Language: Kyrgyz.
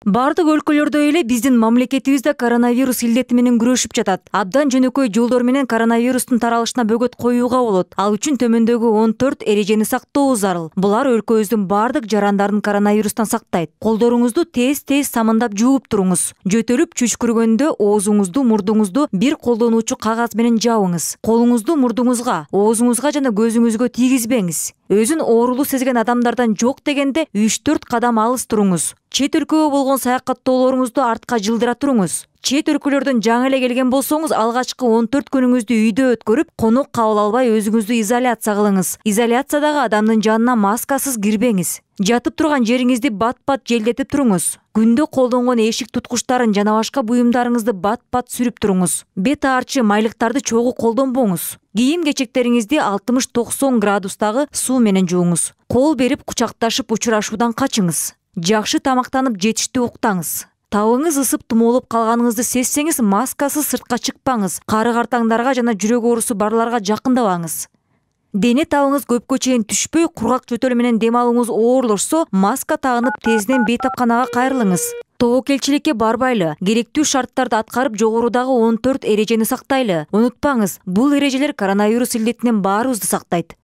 Бардык өлкөлөрдө эле биздин мамлекетибиз да коронавирус илдети менен күрөшүп жатат. Абдан жөнөкөй жолдор менен коронавирустун таралышына бөгөт коюуга болот. Ал үчүн төмөндөгү 14 эрежени сактоо зарыл. Булар өлкөбүздүн бардык жарандарын коронавирустан сактайт. Колдоруңузду тез самындап жууп туруңуз. Жөтөлүп чүчкүргөндө оозуңузду, мурдуңузду бир колдонуучу кагаз менен жабыңыз. Колуңузду мурдуңузга, оозуңузга жана көзүңүзгө тийгизбеңиз. Өзүн оорулуу сезген адамдардан жок дегенде 3-4 кадам алыс туруңуз. Чет өлкөгө болгон саякаттоолоруңузду артка жылдыра туруңуз. Чет өлкөлөрдөн жаңы эле келген болсоңуз, алгачкы 14 күнүңүздү үйдө өткөрүп, конок кабыл албай өзүңүздү изоляция кылыңыз. Изоляциядагы адамдын жанына маскасыз кирбеңиз. Жатып турган жериңизди бат-бат желдетип туруңуз. Күндө колдонгон эшик туткучтарын жана башка буюмдарыңызды бат-бат сүрүп туруңуз. Бет аарчы майлыктарды чогуу колдонбоңуз. Кийим-кечектериңизди 60-90 градустагы суу менен жууңуз. Кол берип кучакташып учурашуудан качыңыз. Жакшы тамактанып жетиштүү уктаңыз. Табыңыз ысып тумоолоп калганыңызды сезсеңиз, маскасыз сыртка чыкпаңыз. Кары-картаңдарга жана жүрөк оорусу барларга жакындабаңыз. Дене табыңыз көпкө чейин түшпөй, кургак жөтөл менен дем алууңуз оорлошсо, маска тагынып тезинен бейтапканага кайрылыңыз. Тобокелчиликке барбайлы, керектүү шарттарды аткарып, жогорудагы 14 эрежени сактайлы. Унутпаңыз, бул эрежелер коронавирус илдетинен баарыбызды сактайт.